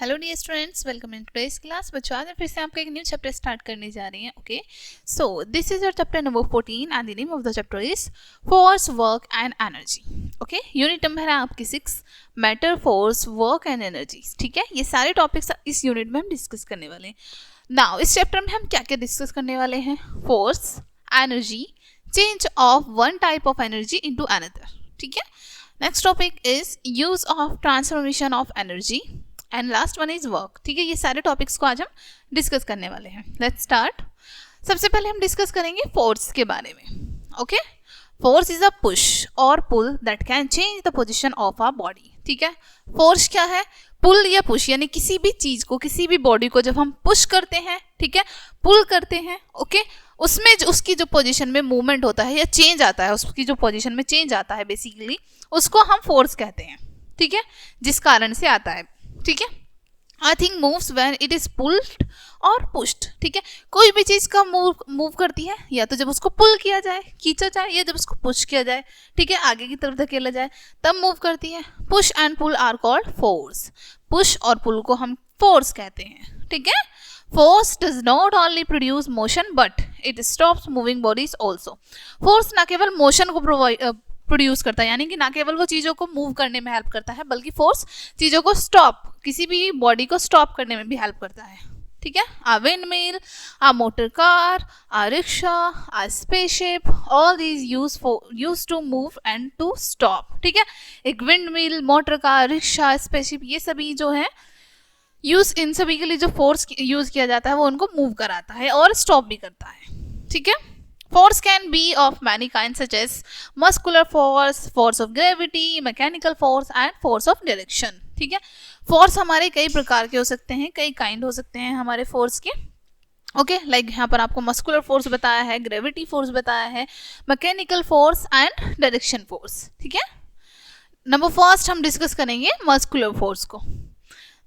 Hello dear students, welcome in today's class. बच्चों आज हम फिर से आपका एक न्यू चैप्टर स्टार्ट करने जा रहे हैं। Okay, so this is your chapter number 14 and the name of the chapter is force, work and energy. Okay, unit number है आपकी 6, matter, force, work and energy. ठीक है, ये सारे टॉपिक्स इस यूनिट में हम डिस्कस करने वाले हैं। नाउ इस चैप्टर में हम क्या क्या डिस्कस करने वाले हैं? Force, energy, change of one type of energy into another. ठीक है, next topic is use of transformation of energy and last one is work. ठीक है, ये सारे टॉपिक्स को आज हम डिस्कस करने वाले हैं। Let's start. सबसे पहले हम डिस्कस करेंगे फोर्स के बारे में। Okay, force is a push और pull that can change the position of our body. ठीक है, फोर्स क्या है? पुल या पुश, यानी किसी भी चीज को, किसी भी बॉडी को जब हम पुश करते हैं, ठीक है, पुल करते हैं, ओके, उसमें जो उसकी जो पोजीशन में मूवमेंट होता है या चेंज आता है, उसकी जो पोजीशन में चेंज आता है बेसिकली, उसको हम फोर्स कहते हैं। ठीक है, जिस कारण से आता है। ठीक है, I think moves when it is pulled और पुश्ड। ठीक है, कोई भी चीज का मूव करती है या तो जब उसको पुल किया जाए, खींचा जाए, या जब उसको पुश किया जाए, ठीक है, आगे की तरफ धकेला जाए, तब मूव करती है। Push and pull are called force. Push और पुल को हम फोर्स कहते हैं। ठीक है, force does not only produce motion but it stops moving bodies also. Force न केवल मोशन को प्रोड्यूस करता है, यानी कि ना केवल वो चीज़ों को मूव करने में हेल्प करता है, बल्कि फोर्स चीज़ों को स्टॉप, किसी भी बॉडी को स्टॉप करने में भी हेल्प करता है। ठीक है, a windmill, a motor car, a rickshaw, a spaceship, all these use to move and to stop. ठीक है, एक windmill, motor car, rickshaw, spaceship, ये सभी जो है यूज, इन सभी के लिए जो फोर्स यूज किया जाता है वो उनको मूव कराता है और स्टॉप भी करता है। ठीक है, force can be of many kinds such as muscular force, force of gravity, mechanical force and force of direction. ठीक है, फोर्स हमारे कई प्रकार के हो सकते हैं, कई काइंड हो सकते हैं हमारे फोर्स के। ओके, लाइक यहाँ पर आपको मस्कुलर फोर्स बताया है, ग्रेविटी फोर्स बताया है, mechanical force and direction force. ठीक है, नंबर फर्स्ट हम डिस्कस करेंगे मस्कुलर फोर्स को।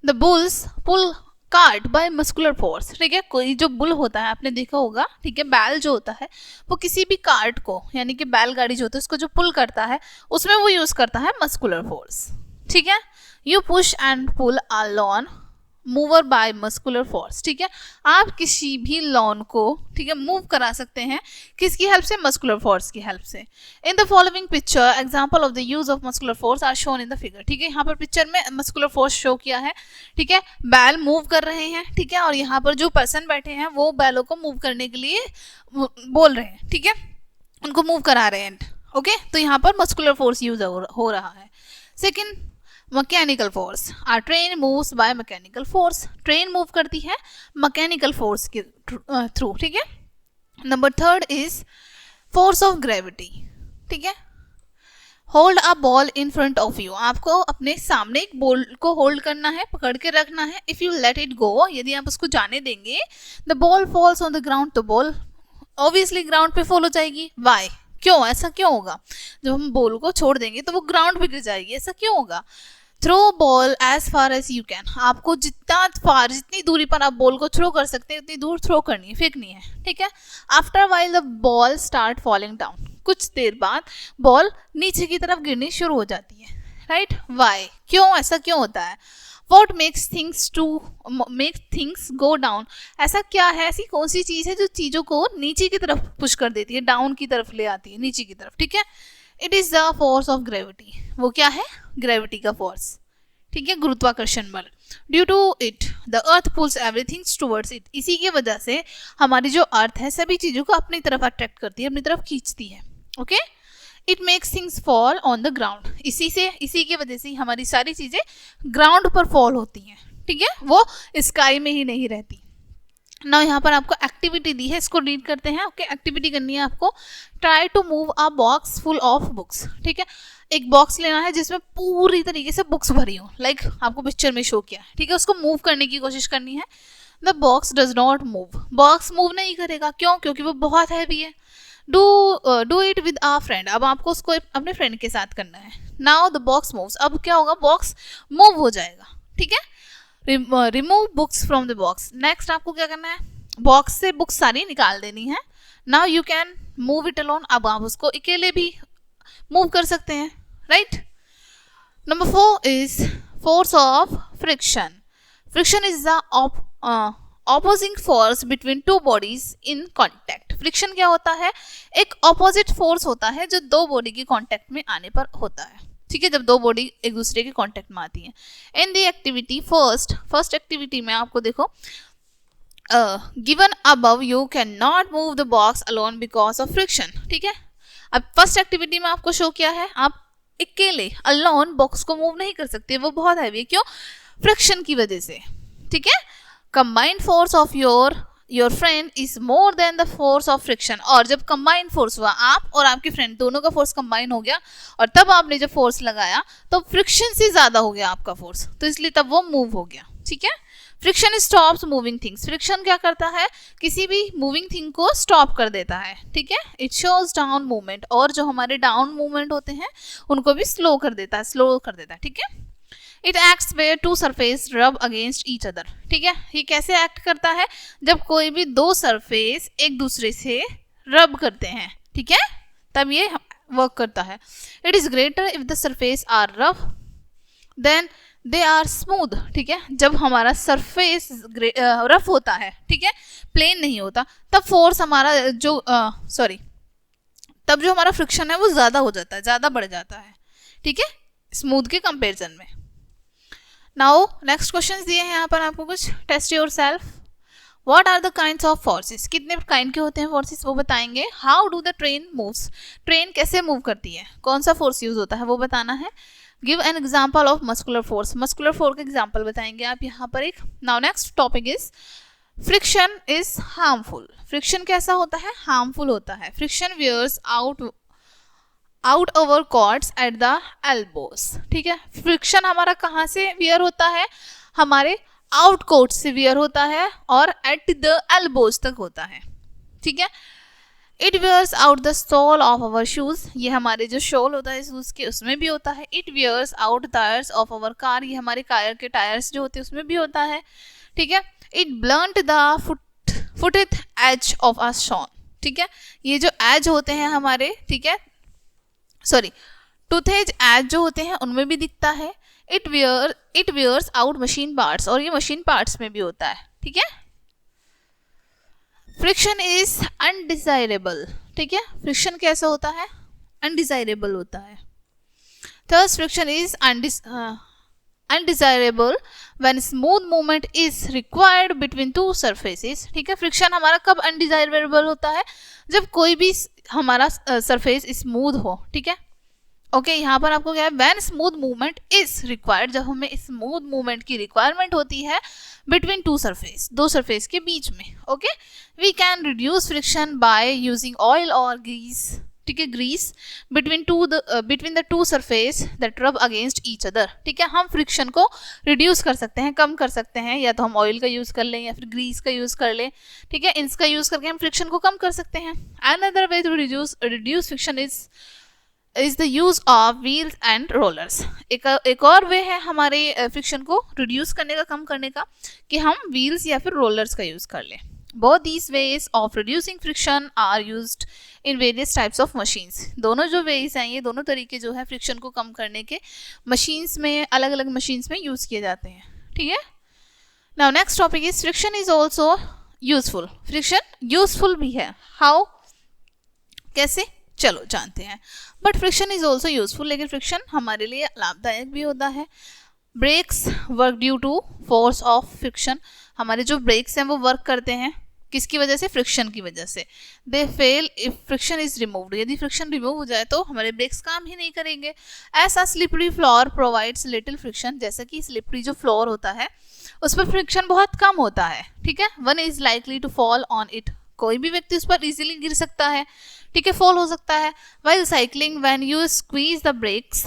The bulls pull cart by muscular force. ठीक है, कोई जो बुल होता है आपने देखा होगा, ठीक है, बैल जो होता है वो किसी भी कार्ट को, यानी कि बैलगाड़ी जो होता है उसको जो पुल करता है, उसमें वो यूज करता है मस्कुलर फोर्स। ठीक है, you push and pull a lawn mower by muscular force. ठीक है, आप किसी भी लॉन को, ठीक है, मूव करा सकते हैं किसकी हेल्प से? मस्कुलर फोर्स की हेल्प से। In the following picture example of the use of muscular force are shown in the figure. ठीक है, यहाँ पर पिक्चर में मस्कुलर फोर्स शो किया है। ठीक है, बैल मूव कर रहे हैं, ठीक है, और यहाँ पर जो पर्सन बैठे हैं वो बैलों को मूव करने के लिए बोल रहे हैं, ठीक है, उनको मूव करा रहे हैं। ओके, तो यहाँ पर मस्कुलर फोर्स यूज हो रहा है। Second, mechanical force. A train moves by mechanical force. Train move करती है मैकेनिकल फोर्स के थ्रू। ठीक है, number third is force of gravity. ठीक है, hold a ball in front of you. आपको अपने सामने एक बॉल को होल्ड करना है, पकड़ के रखना है। If you let it go, यदि आप उसको जाने देंगे, the ball falls on the ground, तो बॉल ऑब्वियसली ग्राउंड पे फॉल हो जाएगी। वाई? क्यों? ऐसा क्यों होगा? जब हम बॉल को छोड़ देंगे तो वो ग्राउंड पे गिर जाएगी, ऐसा क्यों होगा? Throw ball as far as you can. आपको जितनी दूरी पर आप बॉल को थ्रो कर सकते हैं उतनी दूर थ्रो करनी है, फेंकनी है। ठीक है, after while the ball start falling down. कुछ देर बाद बॉल नीचे की तरफ गिरनी शुरू हो जाती है। राइट? वाई? क्यों? ऐसा क्यों होता है? What makes things go down? ऐसा क्या है, ऐसी कौन सी चीज है जो चीजों को नीचे की तरफ पुश कर देती है, डाउन की तरफ ले आती है, नीचे की तरफ? ठीक है, it is the force of gravity. वो क्या है? ग्रेविटी का फोर्स। ठीक है, गुरुत्वाकर्षण बल। Due to it the earth pulls everything towards it. इसी की वजह से हमारी जो अर्थ है सभी चीजों को अपनी तरफ अट्रैक्ट करती है, अपनी तरफ खींचती है। Okay, it makes things fall on the ground. इसी की वजह से हमारी सारी चीजें ग्राउंड पर फॉल होती हैं। ठीक है, वो स्काई में ही नहीं रहती। ना यहाँ पर आपको एक्टिविटी दी है, इसको रीड करते हैं। ओके, एक्टिविटी करनी है आपको। Try to move a box full of books. ठीक है, एक बॉक्स लेना है जिसमें पूरी तरीके से बुक्स भरी हो, लाइक आपको पिक्चर में शो किया है। ठीक है, उसको मूव करने की कोशिश करनी है। The box does not move. Box move नहीं करेगा। क्यों? क्योंकि वो बहुत हैवी है। Do it with a friend. अब आपको उसको अपने फ्रेंड के साथ करना है। Now the box moves. अब क्या होगा? बॉक्स मूव हो जाएगा। ठीक है, remove books from the box. Next आपको क्या करना है? बॉक्स से बुक्स सारी निकाल देनी है। Now you can move it alone. अब आप उसको अकेले भी मूव कर सकते हैं। Right? Number 4 is force of friction. Friction is the opposing force between two bodies in contact. Friction क्या होता है? एक ऑपोजिट फोर्स होता है जो दो बॉडी के कॉन्टैक्ट में आने पर होता है, ठीक है, जब दो बॉडी एक दूसरे के कॉन्टैक्ट में आती है। In the activity first activity में आपको देखो, given above you can not move the box alone because of friction, ठीक है। अब फर्स्ट एक्टिविटी में आपको शो किया है, आप अकेले अलोन बॉक्स को मूव नहीं कर सकते, वो बहुत हैवी है। क्यों? फ्रिक्शन की वजह से, ठीक है। Combined force of your friend is more than the force of friction. और जब कंबाइंड फोर्स हुआ, आप और आपके फ्रेंड दोनों का फोर्स कंबाइन हो गया और तब आपने जब फोर्स लगाया तो फ्रिक्शन से ज्यादा हो गया आपका फोर्स, तो इसलिए तब वो मूव हो गया, ठीक है। Friction stops moving things. Friction क्या करता है? किसी भी मूविंग थिंग को स्टॉप कर देता है, ठीक है। इट शोज डाउन मूवमेंट, और जो हमारे डाउन मूवमेंट होते हैं उनको भी स्लो कर देता है, ठीक है। It acts where two surface rub against each other, ठीक है। ये कैसे एक्ट करता है? जब कोई भी दो सरफेस एक दूसरे से रब करते हैं, ठीक है, तब ये वर्क करता है। It is greater if the surface are rough then they are smooth, ठीक है। जब हमारा सरफेस रफ होता है, ठीक है, प्लेन नहीं होता, तब फोर्स हमारा तब जो हमारा फ्रिक्शन है वो ज्यादा हो जाता है, ज्यादा बढ़ जाता है, ठीक है, स्मूथ के कंपेरिजन में। नाउ नेक्स्ट क्वेश्चन दिए हैं यहाँ पर आपको कुछ। Test yourself. What are the kinds of forces? कितने काइंड के होते हैं फोर्सेस वो बताएंगे। How do the train moves? Train कैसे मूव करती है, कौन सा फोर्स यूज होता है वो बताना है। Give an example of muscular force. Muscular force का एग्जाम्पल बताएंगे आप यहाँ पर एक। Now next topic is friction is harmful. Friction कैसा होता है? हार्मफुल होता है। Friction wears out over cords at the elbows, ठीक है। फ्रिक्शन हमारा कहाँ से वियर होता है? हमारे आउट कोट से वियर होता है और एट द एल्बोज तक होता है, ठीक है। It wears out the sole of our shoes. ये हमारे जो शोल होता है शूज के उसमें भी होता है। It wears out tyres of our car. ये हमारे कार के टायर्स जो होते हैं उसमें भी होता है, ठीक है। It blunt the toothed edge of a saw, ठीक है। ये जो एज होते हैं हमारे, ठीक है, टूथेज एज जो होते हैं उनमें भी दिखता है। It wears out machine parts, और ये मशीन पार्ट्स में भी होता है, ठीक है। फ्रिक्शन इज अनडिजायरेबल, ठीक है। फ्रिक्शन कैसा होता है? अनडिजायरेबल होता है। Thus friction is undesirable when smooth movement is required between two surfaces, ठीक है। फ्रिक्शन हमारा कब अनडिजायरेबल होता है? जब कोई भी हमारा सरफेस स्मूथ हो, ठीक है। ओके, यहाँ पर आपको क्या है? When smooth movement is required, जब हमें स्मूथ मूवमेंट की रिक्वायरमेंट होती है बिटवीन टू सरफेस, दो सरफेस के बीच में। Okay, we can reduce friction by using oil और ग्रीस, ठीक है, grease between the two surface that rub against each other, ठीक है। हम फ्रिक्शन को रिड्यूस कर सकते हैं, कम कर सकते हैं, या तो हम ऑयल का यूज कर लें या फिर ग्रीस का यूज कर लें, ठीक है। इसका यूज करके हम फ्रिक्शन को कम कर सकते हैं। Another way to reduce friction is the use of wheels and rollers. एक और वे है हमारे फ्रिक्शन को रिड्यूस करने का, कम करने का, कि हम व्हील्स या फिर रोलर्स का यूज कर लें। Both these ways of reducing friction are used in various types of machines. दोनों जो ways हैं, ये दोनों तरीके जो है फ्रिक्शन को कम करने के मशीन्स में, अलग अलग मशीन्स में यूज किए जाते हैं, ठीक है। Now next topic is friction is also useful. Friction useful भी है। हाउ, कैसे, चलो जानते हैं। But friction is also useful, लेकिन फ्रिक्शन हमारे लिए लाभदायक भी होता है। Brakes work due to force of friction. हमारे जो ब्रेक्स हैं वो वर्क करते हैं किसकी वजह से? फ्रिक्शन की वजह से। They fail if friction is removed. यदि फ्रिक्शन रिमूव हो जाए तो हमारे ब्रेक्स काम ही नहीं करेंगे। ऐसा slippery floor provides little friction. जैसा कि स्लिपरी जो फ्लोर होता है उस पर फ्रिक्शन बहुत कम होता है, ठीक है। One is likely to fall on it. कोई भी व्यक्ति उस पर इजीली गिर सकता है, ठीक है, फॉल हो सकता है। While cycling when you squeeze the brakes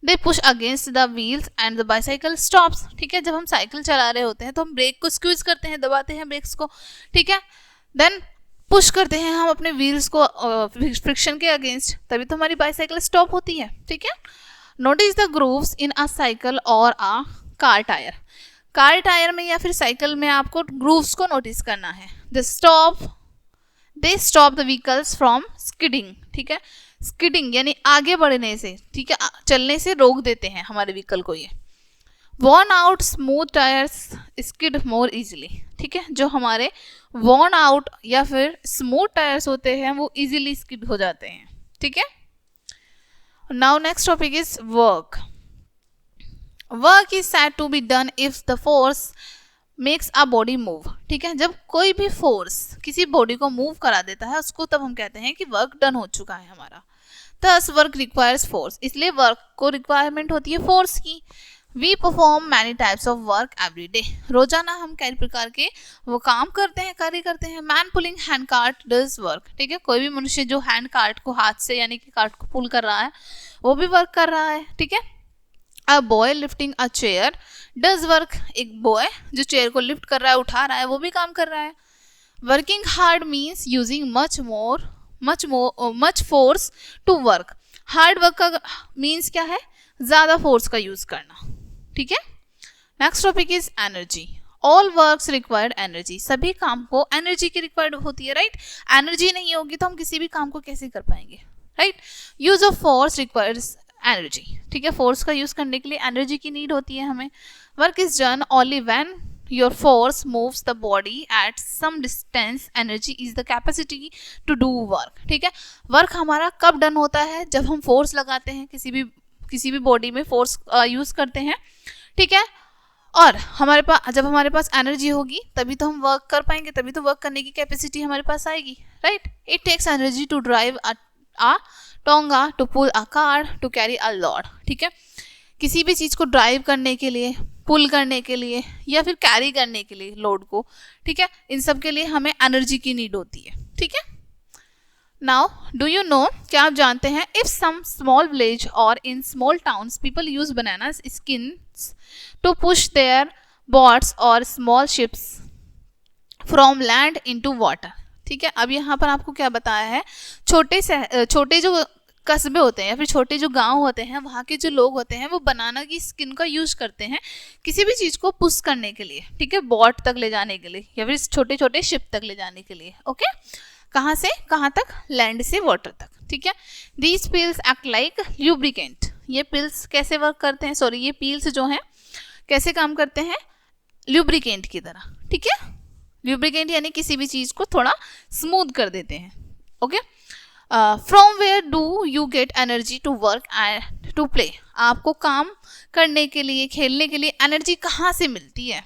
they push against the wheels and the bicycle stops, ठीक है। जब हम साइकिल चला रहे होते हैं तो हम ब्रेक को स्क्वीज करते हैं, दबाते हैं ब्रेक्स को, ठीक है। देन पुश करते हैं हम अपने व्हील्स को फ्रिक्शन के अगेंस्ट, तभी तो हमारी बाइसाइकिल स्टॉप होती है, ठीक है। Notice the grooves in a cycle और a car tyre. Car tyre में या फिर साइकिल में आपको ग्रूव्स को नोटिस करना है। They stop the vehicles from skidding, ठीक है। स्किडिंग यानी आगे बढ़ने से, ठीक है, चलने से रोक देते हैं हमारे व्हीकल को। ये worn out smooth tyres skid more easily, ठीक है। जो हमारे वॉर्न आउट या फिर स्मूथ टायर्स होते हैं वो इजीली स्किड हो जाते हैं, ठीक है। Now next topic is work. Work is said to be done if the force makes a body move, ठीक है। जब कोई भी फोर्स किसी बॉडी को मूव करा देता है उसको तब हम कहते हैं कि वर्क डन हो चुका है हमारा। Thus वर्क रिक्वायर्स फोर्स, इसलिए वर्क को रिक्वायरमेंट होती है फोर्स की। We perform many types of work every day, रोजाना हम कई प्रकार के वो काम करते हैं, कार्य करते हैं। Man pulling hand cart does work, ठीक है। कोई भी मनुष्य जो हैंड कार्ट को हाथ से यानी कि कार्ट को पुल कर रहा है वो भी वर्क कर रहा है, ठीक है। A boy lifting a chair does work, एक बॉय जो चेयर को लिफ्ट कर रहा है, उठा रहा है, वो भी काम कर रहा है। Working hard means using much force to work, hard work का मीन्स क्या है, ज्यादा फोर्स का यूज करना, ठीक है। Next topic is energy. All works required energy, सभी काम को एनर्जी की रिक्वायर्ड होती है, राइट। एनर्जी नहीं होगी तो हम किसी भी काम को कैसे कर पाएंगे, right. Use of force requires energy, ठीक है। फोर्स का यूज करने के लिए एनर्जी की नीड होती है हमें। Work is done only when your force moves the body at some distance, energy is the capacity to do work, ठीक है। वर्क हमारा कब डन होता है, जब हम फोर्स लगाते हैं, किसी भी बॉडी में फोर्स यूज करते हैं, ठीक है। और जब हमारे पास एनर्जी होगी तभी तो हम वर्क कर पाएंगे, तभी तो वर्क करने की कैपेसिटी हमारे पास आएगी, right. It takes energy to drive a tonga, to pull a car, to carry a load, ठीक है। किसी भी चीज को ड्राइव करने के लिए, पुल करने के लिए या फिर कैरी करने के लिए लोड को, ठीक है, इन सब के लिए हमें एनर्जी की नीड होती है, ठीक है। नाउ डू यू नो, क्या आप जानते हैं, इफ सम स्मॉल विलेज और in small towns people use banana skins to push their boats और small ships from land into water, ठीक है। अब यहाँ पर आपको क्या बताया है, छोटे जो कस्बे होते हैं या फिर छोटे जो गांव होते हैं, वहाँ के जो लोग होते हैं वो बनाना की स्किन का यूज करते हैं किसी भी चीज को पुश करने के लिए, ठीक है, बोट तक ले जाने के लिए या फिर छोटे छोटे शिप तक ले जाने के लिए, ओके। कहाँ से कहाँ तक, लैंड से वाटर तक, ठीक है। These pills act like lubricant, ये पिल्स कैसे वर्क करते हैं, सॉरी ये पिल्स जो हैं कैसे काम करते हैं, ल्यूब्रिकेंट की तरह, ठीक है। ल्यूब्रिकेंट यानी किसी भी चीज को थोड़ा स्मूथ कर देते हैं, okay. From where do you get energy to work and to play, आपको काम करने के लिए, खेलने के लिए एनर्जी कहाँ से मिलती है,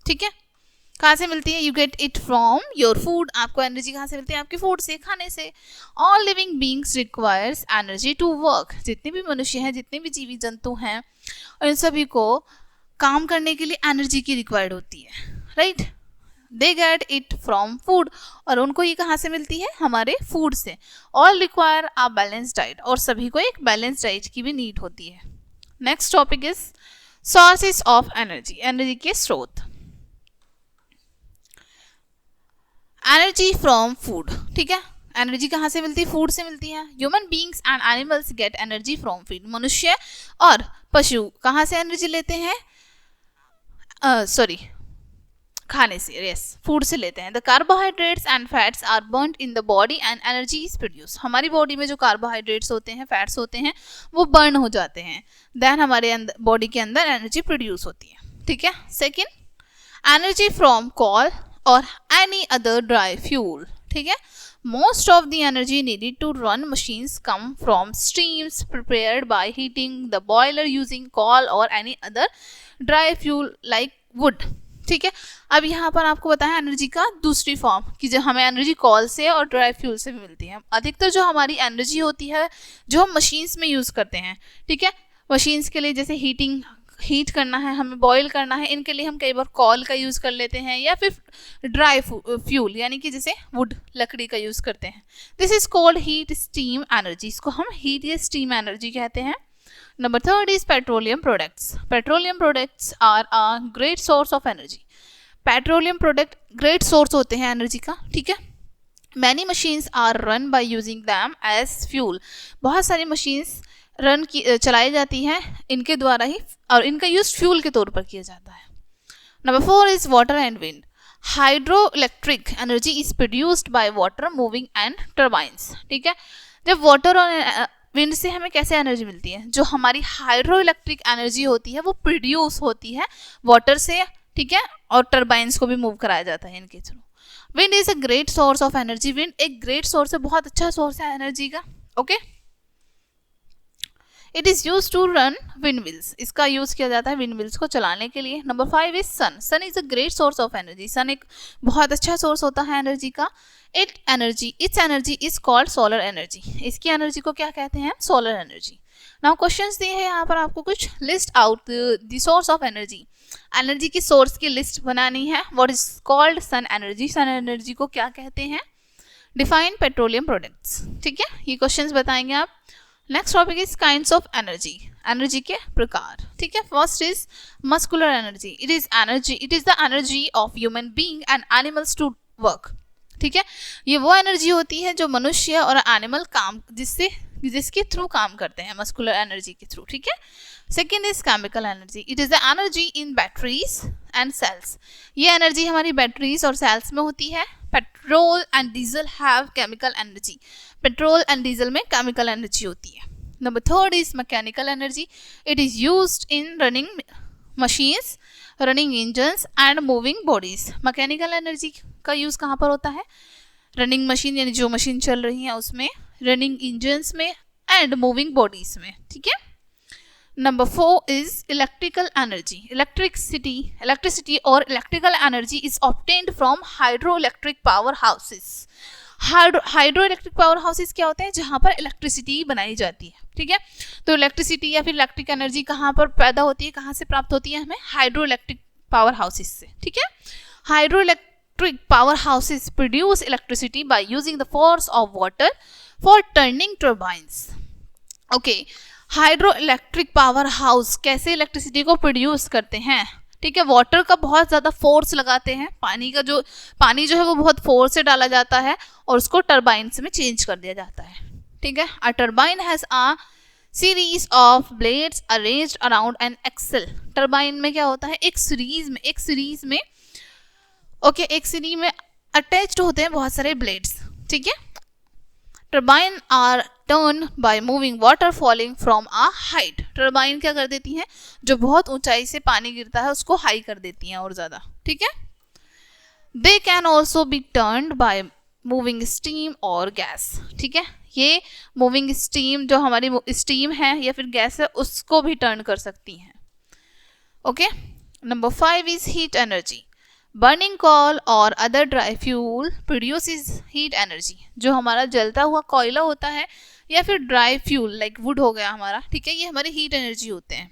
ठीक है, कहाँ से मिलती है, you get it from your food, आपको एनर्जी कहाँ से मिलती है, आपके फूड से, खाने से। All living beings requires energy to work, जितने भी मनुष्य हैं, जितने भी जीवी जंतु हैं, और इन सभी को काम करने के लिए एनर्जी की रिक्वायर्ड होती है, right. They get it from food, और उनको ये कहाँ से मिलती है, हमारे फूड से। All require a balance diet, और सभी को एक बैलेंस डाइट की भी नीड होती है। Next topic is sources of energy, energy के स्रोत। एनर्जी फ्रॉम फूड, ठीक है, एनर्जी कहाँ से मिलती है, फूड से मिलती है। Human beings and animals get energy from food, मनुष्य और पशु कहाँ से एनर्जी लेते हैं, खाने से, यस, फूड से लेते हैं। The carbohydrates and fats are burned in the body and energy is produce, हमारी बॉडी में जो कार्बोहाइड्रेट्स होते हैं, फैट्स होते हैं, वो बर्न हो जाते हैं, देन हमारे बॉडी के अंदर एनर्जी प्रोड्यूस होती है, ठीक है। सेकेंड, एनर्जी फ्रॉम कोल और एनी अदर ड्राई फ्यूल, ठीक है। Most of the energy needed to run machines come from streams prepared by heating the boiler using coal or any other dry fuel like wood, ठीक है। अब यहाँ पर आपको बताया एनर्जी का दूसरी फॉर्म कि जो हमें एनर्जी कॉल से और ड्राई फ्यूल से भी मिलती है। अधिकतर जो हमारी एनर्जी होती है जो हम मशीन्स में यूज़ करते हैं, ठीक है, मशीन्स के लिए जैसे हीट करना है, हमें बॉईल करना है, इनके लिए हम कई बार कॉल का यूज़ कर लेते हैं या फिर ड्राई फ्यूल यानी कि जैसे वुड, लकड़ी का यूज़ करते हैं। This is called heat steam energy, इसको हम हीट या स्टीम एनर्जी कहते हैं। Number third is petroleum products. Petroleum products are a great source of energy, petroleum product great source होते हैं एनर्जी का, ठीक है। Many machines are run by using them as fuel, बहुत सारी मशीन्स चलाई जाती हैं इनके द्वारा ही, और इनका यूज फ्यूल के तौर पर किया जाता है। Number four is water and wind. Hydro electric energy is produced by water moving and turbines, ठीक है। जब वाटर और विंड से हमें कैसे एनर्जी मिलती है, जो हमारी हाइड्रो इलेक्ट्रिक एनर्जी होती है वो प्रोड्यूस होती है वाटर से, ठीक है, और टर्बाइंस को भी मूव कराया जाता है इनके थ्रू। Wind is a great source of energy, wind एक ग्रेट सोर्स है, बहुत अच्छा सोर्स है एनर्जी का। Okay, it is use to run windmills, इसका यूज किया जाता है विंड मिल्स को चलाने के लिए। Number 5 is sun, sun is a great source of energy, sun एक बहुत अच्छा सोर्स होता है एनर्जी का। Its energy is called solar energy, इसकी एनर्जी को क्या कहते हैं, सोलर एनर्जी। नाउ क्वेश्चंस दिए हैं यहाँ पर आपको कुछ, list out the source of energy, energy की सोर्स की लिस्ट बनानी है। What is called sun energy, sun energy को क्या कहते हैं। डिफाइन पेट्रोलियम प्रोडक्ट्स, ठीक है, ये क्वेश्चंस बताएंगे आप। Next topic is kinds of energy, energy के प्रकार, ठीक है। First is muscular energy, it is the energy of human being and animals to work, ठीक है। ये वो एनर्जी होती है जो मनुष्य और एनिमल काम जिसके थ्रू काम करते हैं, मस्कुलर एनर्जी के थ्रू, ठीक है। Second is chemical energy, it is the energy in batteries and cells, ये एनर्जी हमारी बैटरीज और सेल्स में होती है। Petrol and diesel have chemical energy, petrol and diesel में केमिकल एनर्जी होती है। Number third is mechanical energy, it is used in running machines, running engines and moving bodies. Mechanical energy का use कहाँ पर होता है, रनिंग मशीन यानी जो मशीन चल रही है उसमें, रनिंग इंजन्स में एंड मूविंग बॉडीज में, ठीक है। Number 4 is electrical energy, electricity और electrical energy is obtained from hydro electric power houses. Hydro electric power houses क्या होते हैं, जहां पर इलेक्ट्रिसिटी बनाई जाती है, ठीक है। तो इलेक्ट्रिसिटी या फिर इलेक्ट्रिक एनर्जी कहाँ पर पैदा होती है, कहाँ से प्राप्त होती है, हमें हाइड्रो इलेक्ट्रिक पावर हाउसेस से, ठीक है। Hydro electric power houses produce electricity by using the force of water for turning turbines. Okay, hydro electric power house कैसे इलेक्ट्रिसिटी को प्रोड्यूस करते हैं, ठीक है। वाटर का बहुत ज़्यादा फोर्स लगाते हैं, पानी जो है वो बहुत फोर्स से डाला जाता है और उसको टर्बाइन्स में चेंज कर दिया जाता है, ठीक है। A turbine has a series of blades arranged around an axle, turbine में क्या होता है, एक सीरीज में अटैच्ड होते हैं बहुत सारे ब्लेड्स, ठीक है। Turbine are turn by moving water falling from a height, turbine क्या कर देती हैं, जो बहुत ऊंचाई से पानी गिरता है उसको हाई कर देती हैं और ज़्यादा, ठीक है। They can also be turned by moving steam और गैस, ठीक है। ये मूविंग स्टीम, जो हमारी स्टीम है या फिर गैस है, उसको भी टर्न कर सकती हैं। Okay, number 5 is heat energy, burning coal और other dry fuel produces heat energy, जो हमारा जलता हुआ कोयला होता है या फिर ड्राई फ्यूल लाइक वुड हो गया हमारा, ठीक है, ये हमारे हीट एनर्जी होते हैं।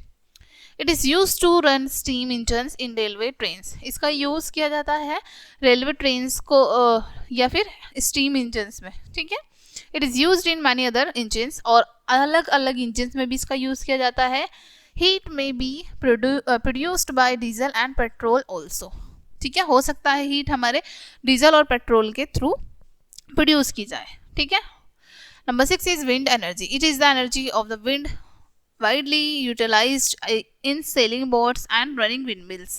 It is use to run steam engines in railway trains, इसका यूज़ किया जाता है रेलवे ट्रेन्स को या फिर स्टीम इंजन्स में, ठीक है। It is use in many other engines, और अलग अलग इंजन्स में भी इसका यूज़ किया जाता है। हीट में be produced by diesel and petrol also, ठीक है, हो सकता है हीट हमारे डीजल और पेट्रोल के थ्रू प्रोड्यूस की जाए, ठीक है। Number 6 is wind energy, it is the energy of the wind widely utilized in sailing boats and running windmills।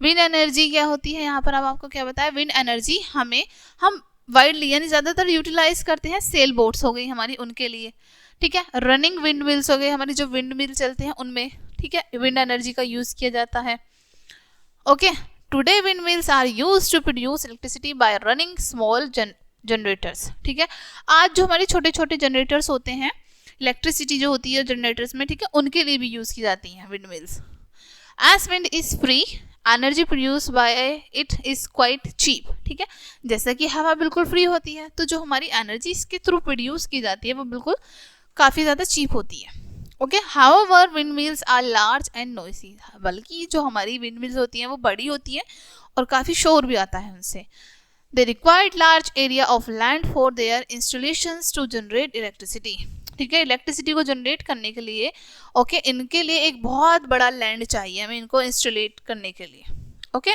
Wind energy क्या होती है, यहाँ पर अब आपको क्या बताया, विंड एनर्जी हम वाइडली यानी ज़्यादातर यूटिलाइज करते हैं सेल बोट्स हो गई हमारी उनके लिए, ठीक है। रनिंग विंड मिल्स हो गए हमारी, जो विंड मिल चलते हैं उनमें, ठीक है, विंड एनर्जी का यूज़ किया जाता है। Okay, today wind mills are use to produce electricity by running small generators, ठीक है। आज जो हमारे छोटे छोटे जनरेटर्स होते हैं, इलेक्ट्रिसिटी जो होती है जनरेटर्स में, ठीक है, उनके लिए भी यूज़ की जाती हैं wind mills. As wind is free, energy produce by it is quite cheap, ठीक है। जैसा कि हवा बिल्कुल फ्री होती है, तो जो हमारी एनर्जी इसके थ्रू प्रोड्यूस की जाती है वो बिल्कुल काफ़ी ज़्यादा चीप होती है। Okay, however wind mills are large and noisy, बल्कि जो हमारी विंड मिल्स होती हैं वो बड़ी होती हैं और काफ़ी शोर भी आता है उनसे। They required large area of land for their installations to generate electricity, ठीक है, इलेक्ट्रिसिटी को जनरेट करने के लिए, ओके, इनके लिए एक बहुत बड़ा लैंड चाहिए हमें इनको इंस्टॉलेट करने के लिए। Okay,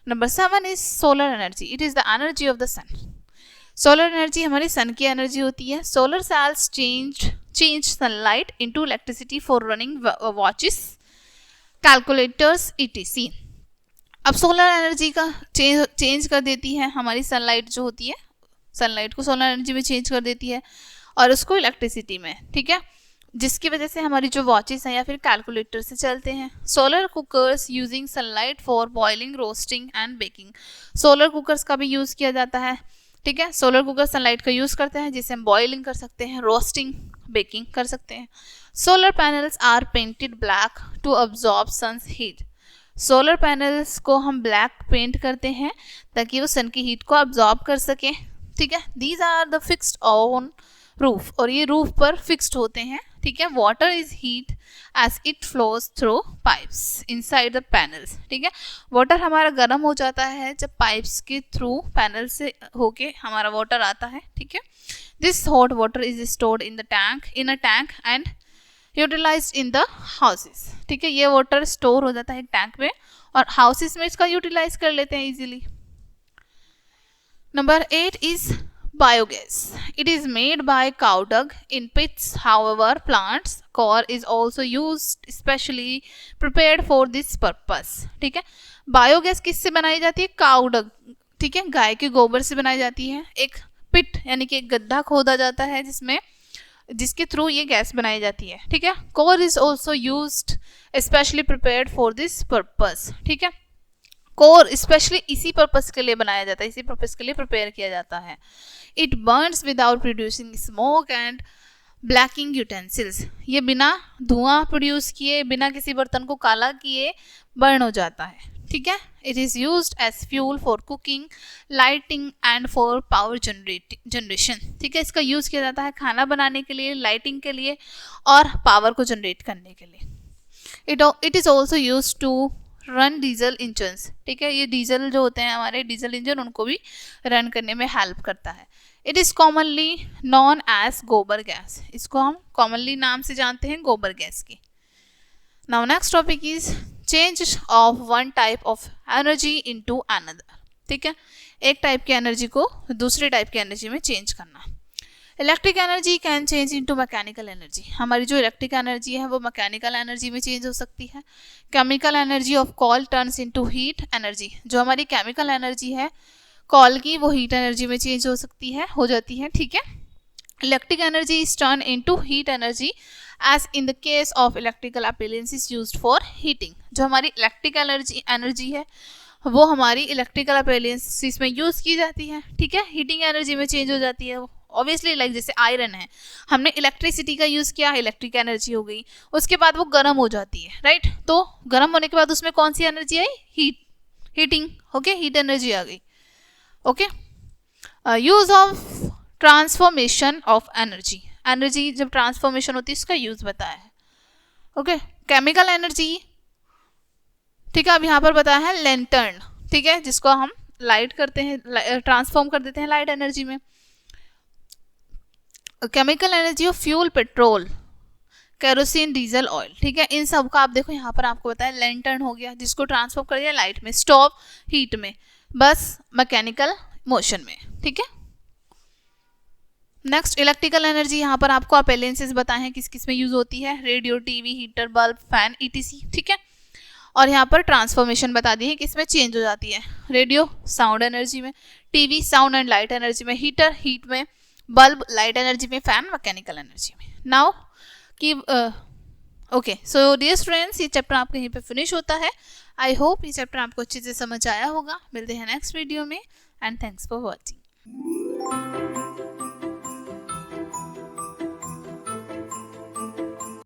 number 7 is solar energy, it is the energy of the sun. Solar energy हमारी सन की एनर्जी होती है। Solar cells change sunlight into electricity for running watches, calculators etc। अब सोलर एनर्जी का चेंज कर देती है हमारी सनलाइट जो होती है, सनलाइट को सोलर एनर्जी में चेंज कर देती है और उसको इलेक्ट्रिसिटी में, ठीक है। जिसकी वजह से हमारी जो वॉचेस हैं या फिर कैलकुलेटर से चलते हैं। Solar cookers using sunlight for boiling, roasting and baking. Solar cookers का भी यूज़ किया जाता है, ठीक है। सोलर कुकर सनलाइट का यूज़ करते हैं जिससे हम बॉइलिंग कर सकते हैं, रोस्टिंग, बेकिंग कर सकते हैं। Solar panels are painted black to absorb sun's heat. Solar panels को हम ब्लैक पेंट करते हैं ताकि वो सन की हीट को अब्जॉर्ब कर सके, ठीक है। These are the fixed on roof, और ये रूफ पर फिक्स्ड होते हैं, ठीक है। Water is heat as it flows through pipes inside the panels, ठीक है। वाटर हमारा गर्म हो जाता है जब पाइप्स के थ्रू पैनल से होके हमारा वाटर आता है, ठीक है। This hot water is stored in a tank and utilized in the houses, ठीक है। ये वाटर स्टोर हो जाता है एक टैंक में और हाउसेस में इसका यूटिलाइज कर लेते हैं easily. Number 8 is biogas. It is made by cow dung in pits. However, plants core is also used, especially prepared for this purpose. ठीक है। बायोगैस किससे बनाई जाती है? काउ डंग, ठीक है, गाय के गोबर से बनाई जाती है। एक पिट यानी कि एक गड्ढा खोदा जाता है जिसके थ्रू ये गैस बनाई जाती है, ठीक है। Core is also used specially prepared for this purpose, ठीक है। कोर स्पेशली इसी पर्पस के लिए बनाया जाता है, इसी पर्पस के लिए प्रिपेयर किया जाता है। It Burns without producing smoke and blacking utensils. ये बिना धुआं प्रोड्यूस किए, बिना किसी बर्तन को काला किए बर्न हो जाता है, ठीक है। It is used as fuel for cooking, lighting and for power generation, ठीक है। इसका यूज़ किया जाता है खाना बनाने के लिए, लाइटिंग के लिए और पावर को जनरेट करने के लिए। It is also use to run diesel engines, ठीक है। ये डीजल जो होते हैं हमारे डीजल इंजन, उनको भी रन करने में हेल्प करता है। It is commonly known as gobar gas. इसको हम कॉमनली नाम से जानते हैं गोबर गैस की। Now next topic is change of one type of energy into another, ठीक है। एक टाइप की एनर्जी को दूसरे टाइप की एनर्जी में चेंज करना। Electric energy can change into mechanical energy. हमारी जो इलेक्ट्रिक एनर्जी है वो मैकेनिकल एनर्जी में चेंज हो सकती है। Chemical energy of call turns into heat energy. जो हमारी केमिकल एनर्जी है कॉल की, वो हीट एनर्जी में चेंज हो जाती है, ठीक है। Electric energy is turn into heat energy as in the case of electrical appliances used for heating. जो हमारी इलेक्ट्रिक एनर्जी है वो हमारी इलेक्ट्रिकल अप्लायंसेस में यूज़ की जाती है, ठीक है। हीटिंग एनर्जी में चेंज हो जाती है ऑब्वियसली, लाइक जैसे आयरन है, हमने इलेक्ट्रिसिटी का यूज़ किया, इलेक्ट्रिक एनर्जी हो गई, उसके बाद वो गर्म हो जाती है, राइट। तो गर्म होने के बाद उसमें कौन सी एनर्जी आई? हीटिंग, ओके, हीट एनर्जी आ गई, okay. Use of transformation of energy. Energy जब ट्रांसफॉर्मेशन होती है उसका यूज बताया है, ओके। केमिकल एनर्जी, ठीक है, अब यहाँ पर बताया है लैंटर्न, ठीक है, जिसको हम लाइट करते हैं, ट्रांसफॉर्म कर देते हैं लाइट एनर्जी में। Chemical energy of fuel, petrol, kerosene, diesel, oil, ठीक है। इन सब का आप देखो यहाँ पर आपको बताया लैंटर्न हो गया जिसको ट्रांसफॉर्म कर दिया लाइट में, स्टोव हीट में, बस मैकेनिकल मोशन में, ठीक है। नेक्स्ट इलेक्ट्रिकल एनर्जी, यहाँ पर आपको अप्लायंसेस बताए हैं किस किस में यूज होती है, radio, TV, heater, bulb, fan, etc, ठीक है। और यहाँ पर ट्रांसफॉर्मेशन बता दी है कि इसमें चेंज हो जाती है। रेडियो साउंड एनर्जी में, TV sound and light energy में, हीटर हीट में, बल्ब लाइट एनर्जी में, फैन मैकेनिकल एनर्जी में। नाउ कि ओके, सो डियर स्टूडेंट्स, ये चैप्टर आपका यहीं पे फिनिश होता है। आई होप ये चैप्टर आपको अच्छे से समझ आया होगा। मिलते हैं नेक्स्ट वीडियो में एंड थैंक्स फॉर वॉचिंग।